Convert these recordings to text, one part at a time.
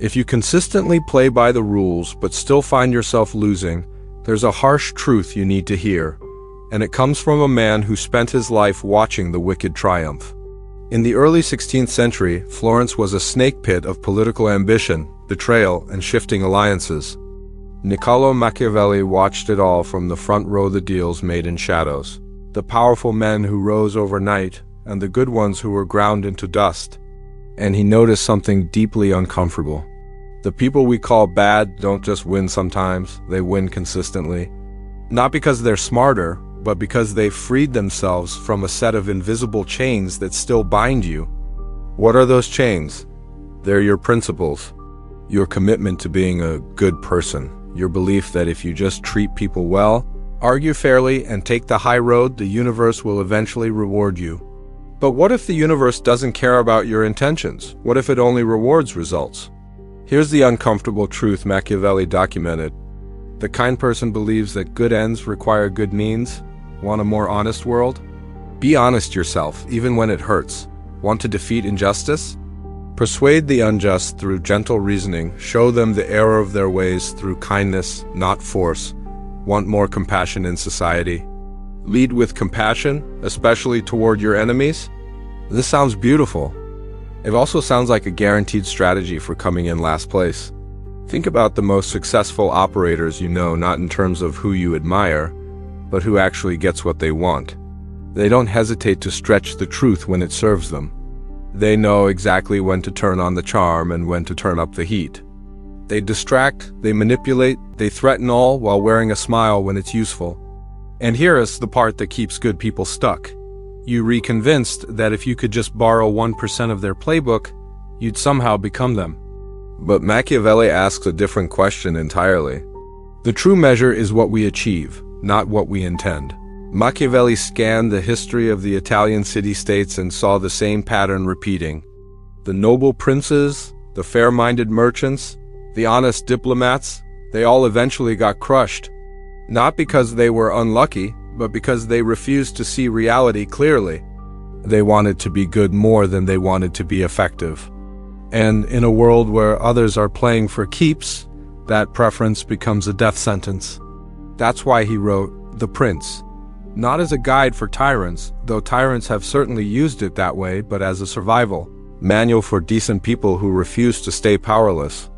If you consistently play by the rules but still find yourself losing, there's a harsh truth you need to hear, and it comes from a man who spent his life watching the wicked triumph. In the early 16th century, Florence was a snake pit of political ambition, betrayal, and shifting alliances. Niccolò Machiavelli watched it all from the front row of the deals made in shadows. The powerful men who rose overnight, and the good ones who were ground into dust. And he noticed something deeply uncomfortable. The people we call bad don't just win sometimes, they win consistently. Not because they're smarter, but because they freed themselves from a set of invisible chains that still bind you. What are those chains? They're your principles, your commitment to being a good person, your belief that if you just treat people well, argue fairly, and take the high road, the universe will eventually reward you. But what if the universe doesn't care about your intentions? What if it only rewards results? Here's the uncomfortable truth Machiavelli documented. The kind person believes that good ends require good means. Want a more honest world? Be honest yourself, even when it hurts. Want to defeat injustice? Persuade the unjust through gentle reasoning. Show them the error of their ways through kindness, not force. Want more compassion in society? Lead with compassion, especially toward your enemies? This sounds beautiful. It also sounds like a guaranteed strategy for coming in last place. Think about the most successful operators you know, not in terms of who you admire, but who actually gets what they want. They don't hesitate to stretch the truth when it serves them. They know exactly when to turn on the charm and when to turn up the heat. They distract, they manipulate, they threaten, all while wearing a smile when it's useful. And here is the part that keeps good people stuck. You reconvinced that if you could just borrow 1% of their playbook, you'd somehow become them. But Machiavelli asks a different question entirely. The true measure is what we achieve, not what we intend. Machiavelli scanned the history of the Italian city-states and saw the same pattern repeating. The noble princes, the fair-minded merchants, the honest diplomats, they all eventually got crushed. Not because they were unlucky, but because they refused to see reality clearly. They wanted to be good more than they wanted to be effective. And in a world where others are playing for keeps, that preference becomes a death sentence. That's why he wrote The Prince. Not as a guide for tyrants, though tyrants have certainly used it that way, but as a survival manual for decent people who refuse to stay powerless.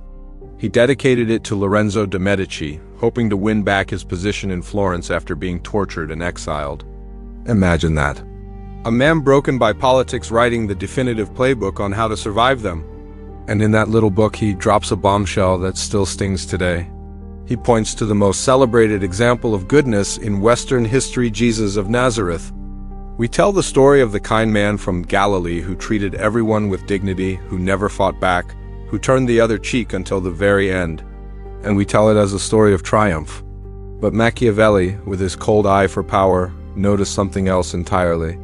He dedicated it to Lorenzo de' Medici, hoping to win back his position in Florence after being tortured and exiled. Imagine that. A man broken by politics writing the definitive playbook on how to survive them. And in that little book he drops a bombshell that still stings today. He points to the most celebrated example of goodness in Western history, Jesus of Nazareth. We tell the story of the kind man from Galilee who treated everyone with dignity, who never fought back, who turned the other cheek until the very end. And we tell it as a story of triumph. But Machiavelli, with his cold eye for power, noticed something else entirely.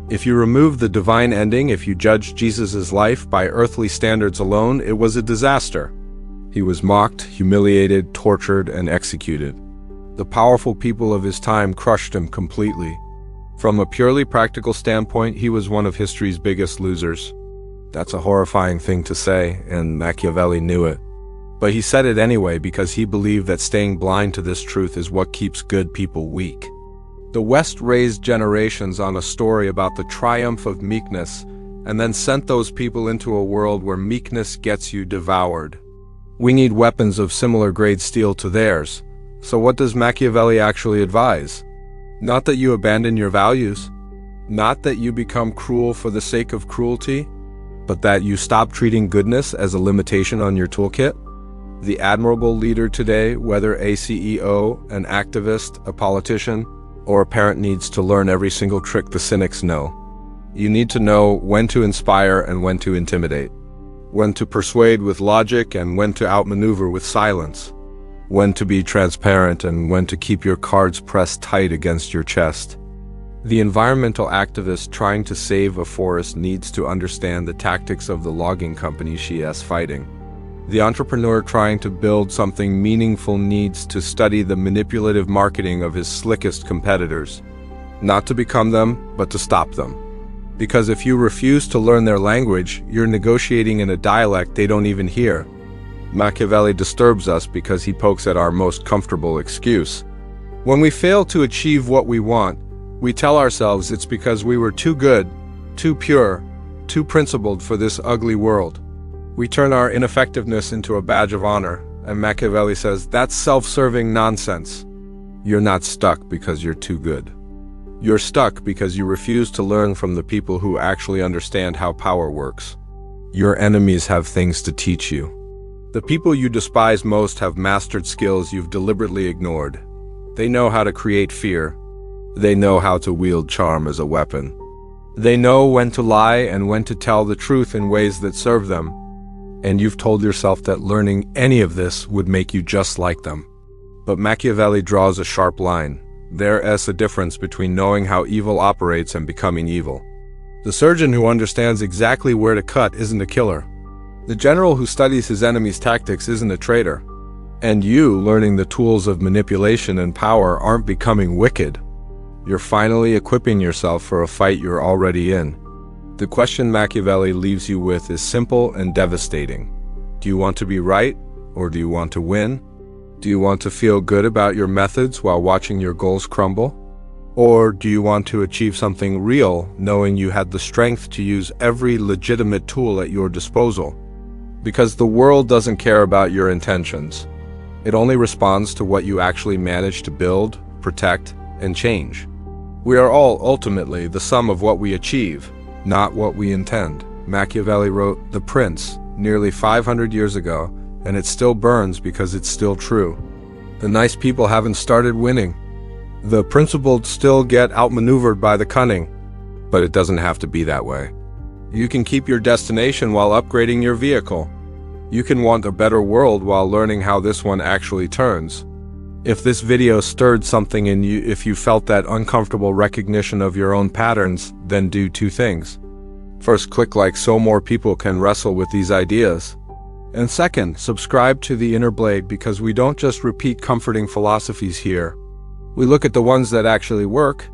If you remove the divine ending, if you judge Jesus' life by earthly standards alone, it was a disaster. He was mocked, humiliated, tortured, and executed. The powerful people of his time crushed him completely. From a purely practical standpoint, he was one of history's biggest losers. That's a horrifying thing to say, and Machiavelli knew it. But he said it anyway because he believed that staying blind to this truth is what keeps good people weak. The West raised generations on a story about the triumph of meekness, and then sent those people into a world where meekness gets you devoured. We need weapons of similar grade steel to theirs. So what does Machiavelli actually advise? Not that you abandon your values, not that you become cruel for the sake of cruelty, but that you stop treating goodness as a limitation on your toolkit. The admirable leader today, whether a CEO, an activist, a politician, or a parent, needs to learn every single trick the cynics know. You need to know when to inspire and when to intimidate, when to persuade with logic and when to outmaneuver with silence, when to be transparent and when to keep your cards pressed tight against your chest. The environmental activist trying to save a forest needs to understand the tactics of the logging company she is fighting. The entrepreneur trying to build something meaningful needs to study the manipulative marketing of his slickest competitors. Not to become them, but to stop them. Because if you refuse to learn their language, you're negotiating in a dialect they don't even hear. Machiavelli disturbs us because he pokes at our most comfortable excuse. When we fail to achieve what we want, we tell ourselves it's because we were too good, too pure, too principled for this ugly world. We turn our ineffectiveness into a badge of honor, and Machiavelli says that's self-serving nonsense. You're not stuck because you're too good. You're stuck because you refuse to learn from the people who actually understand how power works. Your enemies have things to teach you. The people you despise most have mastered skills you've deliberately ignored. They know how to create fear. They know how to wield charm as a weapon. They know when to lie and when to tell the truth in ways that serve them. And you've told yourself that learning any of this would make you just like them. But Machiavelli draws a sharp line. There is a difference between knowing how evil operates and becoming evil. The surgeon who understands exactly where to cut isn't a killer. The general who studies his enemy's tactics isn't a traitor. And you, learning the tools of manipulation and power, aren't becoming wicked. You're finally equipping yourself for a fight you're already in. The question Machiavelli leaves you with is simple and devastating. Do you want to be right, or do you want to win? Do you want to feel good about your methods while watching your goals crumble? Or do you want to achieve something real, knowing you had the strength to use every legitimate tool at your disposal? Because the world doesn't care about your intentions. It only responds to what you actually manage to build, protect, and change. We are all ultimately the sum of what we achieve, not what we intend. Machiavelli wrote The Prince nearly 500 years ago, and it still burns because it's still true. The nice people haven't started winning. The principled still get outmaneuvered by the cunning. But it doesn't have to be that way. You can keep your destination while upgrading your vehicle. You can want a better world while learning how this one actually turns. If this video stirred something in you, if you felt that uncomfortable recognition of your own patterns, then do two things. First, click like so more people can wrestle with these ideas. And second, subscribe to The Inner Blade, because we don't just repeat comforting philosophies here. We look at the ones that actually work